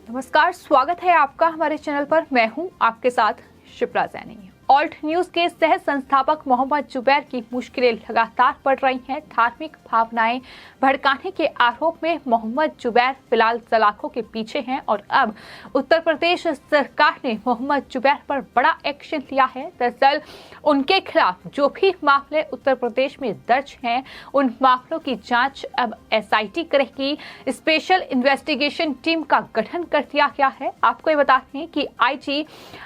नमस्कार, स्वागत है आपका हमारे चैनल पर। मैं हूं आपके साथ शिप्रा सैनी। ऑल्ट न्यूज के सह संस्थापक मोहम्मद जुबैर की मुश्किलें लगातार बढ़ रही हैं। धार्मिक भावनाएं भड़काने के आरोप में मोहम्मद जुबैर फिलहाल सलाखों के पीछे हैं और अब उत्तर प्रदेश सरकार ने मोहम्मद जुबैर पर बड़ा एक्शन लिया है। दरअसल उनके खिलाफ जो भी मामले उत्तर प्रदेश में दर्ज हैं, उन मामलों की जांच अब एसआईटी करेगी। स्पेशल इन्वेस्टिगेशन टीम का गठन कर दिया गया है। आपको ये बता दें कि आईजी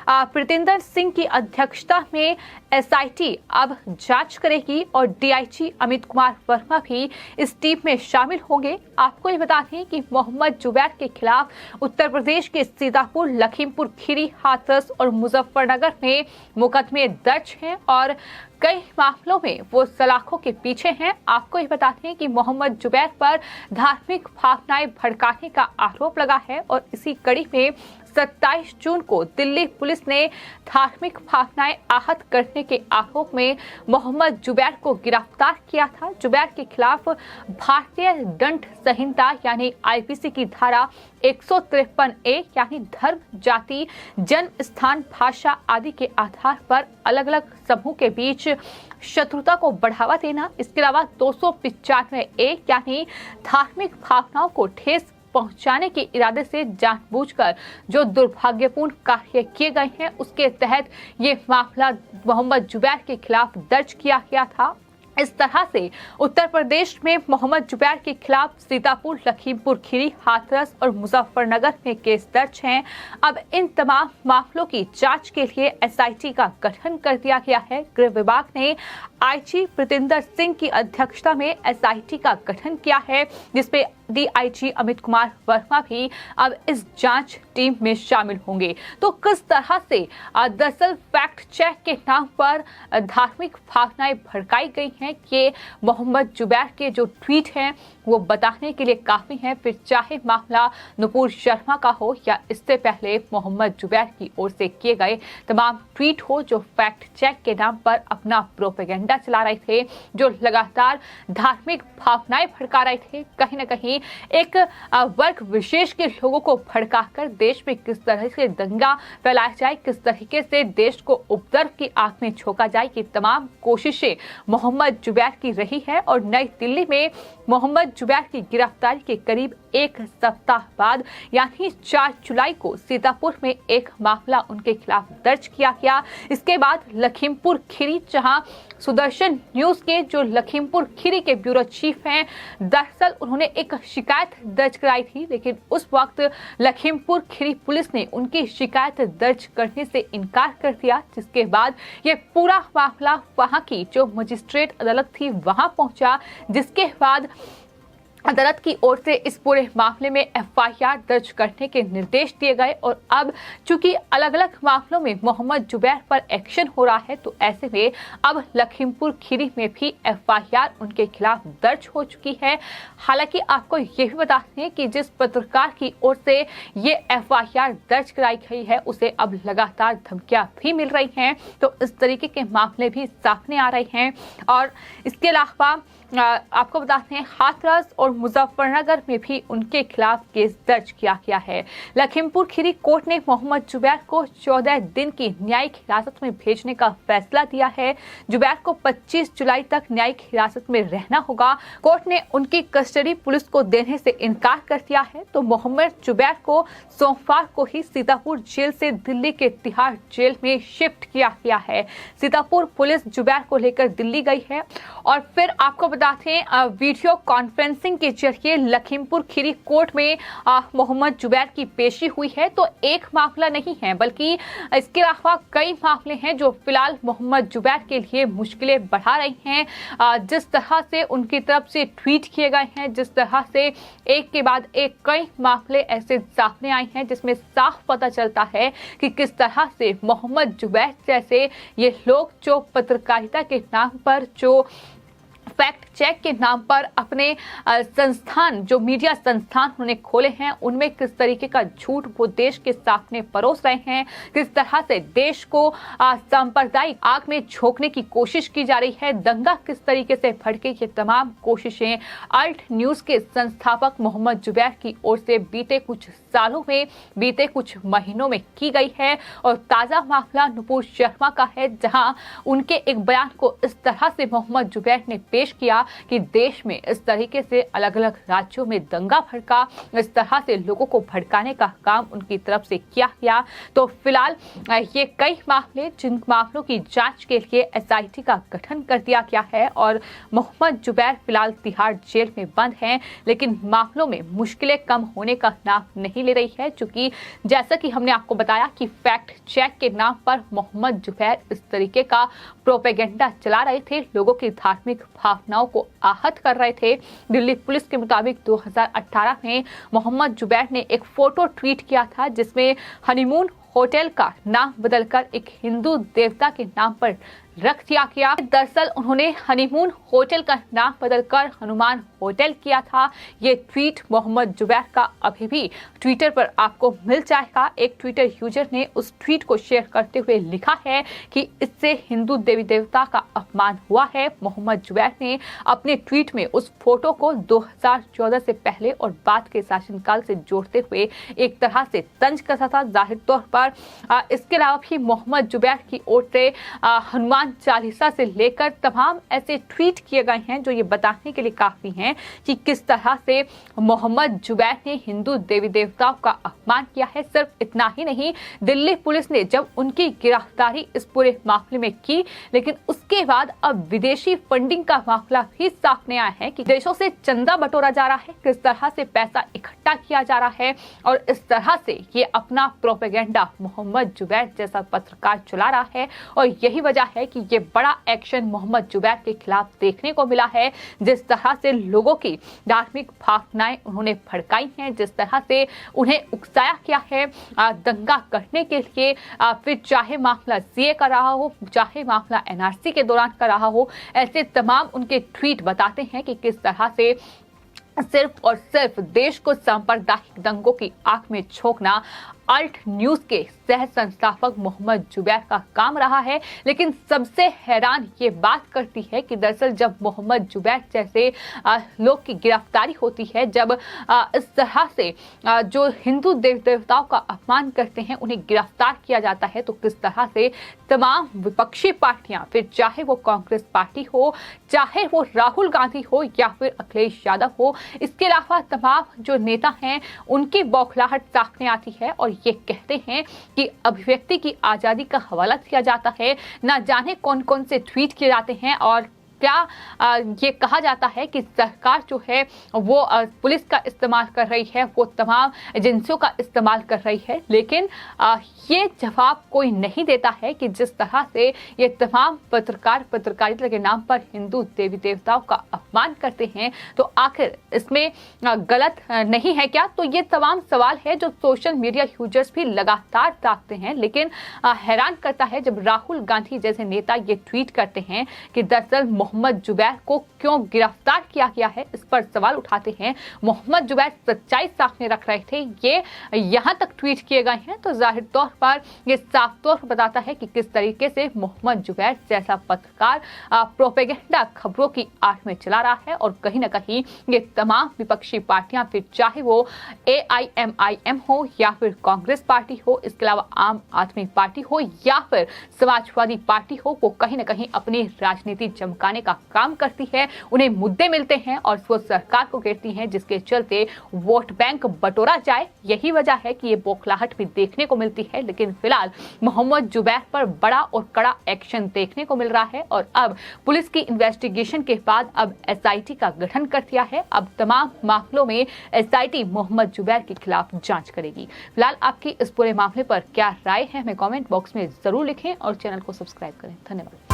प्रीतिंदर सिंह की अध्यक्षता में एसआईटी अब जांच करेगी और डीआईजी अमित कुमार वर्मा भी इस टीम में शामिल होंगे। आपको ये बता दें कि मोहम्मद जुबैर के खिलाफ उत्तर प्रदेश के सीतापुर, लखीमपुर खीरी, हाथरस और मुजफ्फरनगर में मुकदमे दर्ज हैं और कई मामलों में वो सलाखों के पीछे हैं। आपको ये बता दें कि मोहम्मद जुबैर पर धार्मिक भावनाएं भड़काने का आरोप लगा है और इसी कड़ी में 27 जून को दिल्ली पुलिस ने धार्मिक भावनाएं आहत करने के आरोप में मोहम्मद जुबैर को गिरफ्तार किया था। जुबैर के खिलाफ भारतीय दंड संहिता यानी आईपीसी की धारा 153A यानी धर्म, जाति, जन्म स्थान, भाषा आदि के आधार पर अलग अलग समूह के बीच शत्रुता को बढ़ावा देना, इसके अलावा 295A यानी धार्मिक भावनाओं को ठेस पहुंचाने के इरादे से जानबूझकर जो दुर्भाग्यपूर्ण कार्य किए गए हैं, उसके तहत ये मामला मोहम्मद जुबैर के खिलाफ दर्ज किया गया था। इस तरह से उत्तर प्रदेश में मोहम्मद जुबैर के खिलाफ सीतापुर, लखीमपुर खीरी, हाथरस और मुजफ्फरनगर में केस दर्ज हैं। अब इन तमाम मामलों की जांच के लिए एसआईटी का गठन कर दिया गया है। गृह विभाग ने आईजी प्रीतिंदर सिंह की अध्यक्षता में एसआईटी का गठन किया है, जिसमें डीआईजी अमित कुमार वर्मा भी अब इस जांच टीम में शामिल होंगे। तो किस तरह से दरअसल फैक्ट चेक के नाम पर धार्मिक भावनाएं भड़काई गई हैं, ये मोहम्मद जुबैर के जो ट्वीट हैं वो बताने के लिए काफी हैं। फिर चाहे मामला नुपुर शर्मा का हो या इससे पहले मोहम्मद जुबैर की ओर से किए गए तमाम ट्वीट हो जो फैक्ट चेक के नाम पर अपना प्रोपेगेंडा चला रहे थे, जो लगातार धार्मिक भावनाएं भड़का रहे थे। कहीं ना कहीं एक वर्ग विशेष के लोगों को भड़काकर देश में किस तरह से दंगा फैलाया जाए, किस तरीके से देश को उपद्रव की आग में झोंका जाए, ये तमाम कोशिशें मोहम्मद जुबैर की रही है। और नई दिल्ली में मोहम्मद जुबैर की गिरफ्तारी के करीब एक सप्ताह बाद यानी 4 जुलाई को सीतापुर में एक मामला उनके खिलाफ दर्ज किया गया। इसके बाद लखीमपुर खीरी, जहां सुदर्शन न्यूज के जो लखीमपुर खीरी के ब्यूरो चीफ हैं, दरअसल उन्होंने एक शिकायत दर्ज कराई थी, लेकिन उस वक्त लखीमपुर खीरी पुलिस ने उनकी शिकायत दर्ज करने से इनकार कर दिया, जिसके बाद ये पूरा मामला वहां की जो मजिस्ट्रेट अदालत थी वहां पहुंचा, जिसके बाद अदालत की ओर से इस पूरे मामले में एफआईआर दर्ज करने के निर्देश दिए गए। और अब चूंकि अलग अलग मामलों में मोहम्मद जुबैर पर एक्शन हो रहा है, तो ऐसे में अब लखीमपुर खीरी में भी एफआईआर उनके खिलाफ दर्ज हो चुकी है। हालांकि आपको ये भी बता दें कि जिस पत्रकार की ओर से ये एफआईआर दर्ज कराई गई है, उसे अब लगातार धमकियां भी मिल रही हैं, तो इस तरीके के मामले भी सामने आ रहे हैं। और इसके अलावा आपको बताते हैं हाथरस और मुजफ्फरनगर में भी उनके खिलाफ केस दर्ज किया गया है। लखीमपुर खीरी कोर्ट ने मोहम्मद जुबैर को 14 दिन की न्यायिक हिरासत में भेजने का फैसला दिया है। जुबैर को 25 जुलाई तक न्यायिक हिरासत में रहना होगा। कोर्ट ने उनकी कस्टडी पुलिस को देने से इनकार कर दिया है। तो मोहम्मद जुबैर को सोमवार को ही सीतापुर जेल से दिल्ली के तिहाड़ जेल में शिफ्ट किया गया है। सीतापुर पुलिस जुबैर को लेकर दिल्ली गई है और फिर आपको बताते हैं वीडियो कॉन्फ्रेंसिंग के जरिए लखीमपुर खीरी कोर्ट में मोहम्मद जुबैर की पेशी हुई है। तो एक मामला नहीं है, बल्कि इसके अलावा कई मामले हैं जो फिलहाल मोहम्मद जुबैर के लिए मुश्किलें बढ़ा रही हैं। जिस तरह से उनकी तरफ से ट्वीट किए गए हैं, जिस तरह से एक के बाद एक कई मामले ऐसे सामने आए हैं, जिसमें साफ पता चलता है कि किस तरह से मोहम्मद जुबैर जैसे ये लोग जो पत्रकारिता के नाम पर जो फैक्ट चेक के नाम पर अपने संस्थान, जो मीडिया संस्थान उन्होंने खोले हैं, उनमें किस तरीके का झूठ वो देश के सामने परोस रहे हैं, किस तरह से देश को सांप्रदायिक आग में झोंकने की कोशिश की जा रही है, दंगा किस तरीके से भड़के, ये तमाम कोशिशें अल्ट न्यूज के संस्थापक मोहम्मद जुबैर की ओर से बीते कुछ सालों में, बीते कुछ महीनों में की गई है। और ताजा मामला नुपुर शर्मा का है, जहां उनके एक बयान को इस तरह से मोहम्मद जुबैर ने पेश किया कि देश में इस तरीके से अलग अलग राज्यों में दंगा भड़का, इस तरह से लोगों को भड़काने का काम उनकी तरफ से किया गया। तो फिलहाल ये कई मामले, जिन मामलों की जांच के लिए एसआईटी का गठन कर दिया गया है और मोहम्मद जुबैर फिलहाल तिहाड़ जेल में बंद हैं, लेकिन मामलों में मुश्किलें कम होने का नाम नहीं ले रही है, क्योंकि जैसा कि हमने आपको बताया कि फैक्ट चेक के नाम पर मोहम्मद जुबैर इस तरीके का प्रोपेगेंडा चला रहे थे, लोगों की धार्मिक भावनाओं को आहत कर रहे थे। दिल्ली पुलिस के मुताबिक 2018 में मोहम्मद जुबैर ने एक फोटो ट्वीट किया था, जिसमें हनीमून होटल का नाम बदलकर एक हिंदू देवता के नाम पर रख दिया गया। दरअसल उन्होंने हनीमून होटल का नाम बदलकर हनुमान होटल किया था। ये ट्वीट मोहम्मद जुबैर का अभी भी ट्विटर पर आपको मिल जाएगा। एक ट्विटर यूजर ने उस ट्वीट को शेयर करते हुए लिखा है कि इससे हिंदू देवी देवता का अपमान हुआ है। मोहम्मद जुबैर ने अपने ट्वीट में उस फोटो को 2014 से पहले और बाद के शासनकाल से जोड़ते हुए एक तरह से तंज कसा था। जाहिर तौर पर इसके अलावा भी मोहम्मद जुबैर की ओर से हनुमान चालीसा से लेकर तमाम ऐसे ट्वीट किए गए हैं जो ये बताने के लिए काफी हैं कि किस तरह से मोहम्मद जुबैर ने हिंदू देवी देवताओं का अपमान किया है। सिर्फ इतना ही नहीं, दिल्ली पुलिस ने जब उनकी गिरफ्तारी इस पूरे मामले में की, लेकिन उसके बाद अब विदेशी फंडिंग का मामला भी सामने आया है कि देशों से चंदा बटोरा जा रहा है, किस तरह से पैसा इकट्ठा किया जा रहा है और इस तरह से ये अपना प्रोपेगेंडा मोहम्मद जुबैर जैसा पत्रकार चला रहा है। और यही वजह है कि ये बड़ा एक्शन मोहम्मद जुबैर के खिलाफ देखने को मिला है। जिस तरह से लोगों की धार्मिक भावनाएं उन्होंने भड़काई हैं, जिस तरह से उन्हें उकसाया गया है दंगा करने के लिए, फिर चाहे मामला सीए का रहा हो, चाहे मामला एनआरसी के दौरान का रहा हो, ऐसे तमाम उनके ट्वीट बताते हैं कि किस तरह से सिर्फ और सिर्फ देश को सांप्रदायिक दंगों की आग में झोंकना अल्ट न्यूज के सह संस्थापक मोहम्मद जुबैर का काम रहा है। लेकिन सबसे हैरान ये बात करती है कि दरअसल जब मोहम्मद जुबैर जैसे लोग की गिरफ्तारी होती है, जब इस तरह से जो हिंदू देवी देवताओं का अपमान करते हैं उन्हें गिरफ्तार किया जाता है, तो किस तरह से तमाम विपक्षी पार्टियां, फिर चाहे वो कांग्रेस पार्टी हो, चाहे वो राहुल गांधी हो या फिर अखिलेश यादव हो, इसके अलावा तमाम जो नेता हैं उनकी बौखलाहट सामने आती है और ये कहते हैं कि अभिव्यक्ति की आजादी का हवाला दिया जाता है। ना जाने कौन कौन से ट्वीट किए जाते हैं और क्या ये कहा जाता है कि सरकार जो है वो पुलिस का इस्तेमाल कर रही है, वो तमाम एजेंसियों का इस्तेमाल कर रही है, लेकिन ये जवाब कोई नहीं देता है कि जिस तरह से ये तमाम पत्रकार पत्रकारिता के नाम पर हिंदू देवी देवताओं का अपमान करते हैं, तो आखिर इसमें गलत नहीं है क्या? तो ये तमाम सवाल है जो सोशल मीडिया यूजर्स भी लगातार ताकते हैं। लेकिन हैरान करता है जब राहुल गांधी जैसे नेता ये ट्वीट करते हैं कि दरअसल मोहम्मद जुबैर को क्यों गिरफ्तार किया गया है, इस पर सवाल उठाते हैं। मोहम्मद जुबैर सच्चाई सामने रख रहे थे, ये यहाँ तक ट्वीट किए गए हैं, तो जाहिर तौर पर ये साफ तौर पर बताता है कि किस तरीके से मोहम्मद जुबैर जैसा पत्रकार प्रोपेगेंडा खबरों की आड़ में चला रहा है। और कहीं ना कहीं ये तमाम विपक्षी पार्टियां, फिर चाहे वो AIMIM हो या फिर कांग्रेस पार्टी हो, इसके अलावा आम आदमी पार्टी हो या फिर समाजवादी पार्टी हो, वो कहीं ना कहीं अपनी राजनीति चमकाने का काम करती है। उन्हें मुद्दे मिलते हैं और वो सरकार को घेरती हैं, जिसके चलते वोट बैंक बटोरा जाए। यही वजह है कि ये बौखलाहट भी देखने को मिलती है। लेकिन फिलहाल मोहम्मद जुबैर पर बड़ा और कड़ा एक्शन देखने को मिल रहा है और अब पुलिस की इन्वेस्टिगेशन के बाद अब SIT का गठन कर दिया है। अब तमाम मामलों में SIT मोहम्मद जुबैर के खिलाफ जांच करेगी। फिलहाल आपकी इस पूरे मामले पर क्या राय है, हमें कमेंट बॉक्स में जरूर लिखें और चैनल को सब्सक्राइब करें। धन्यवाद।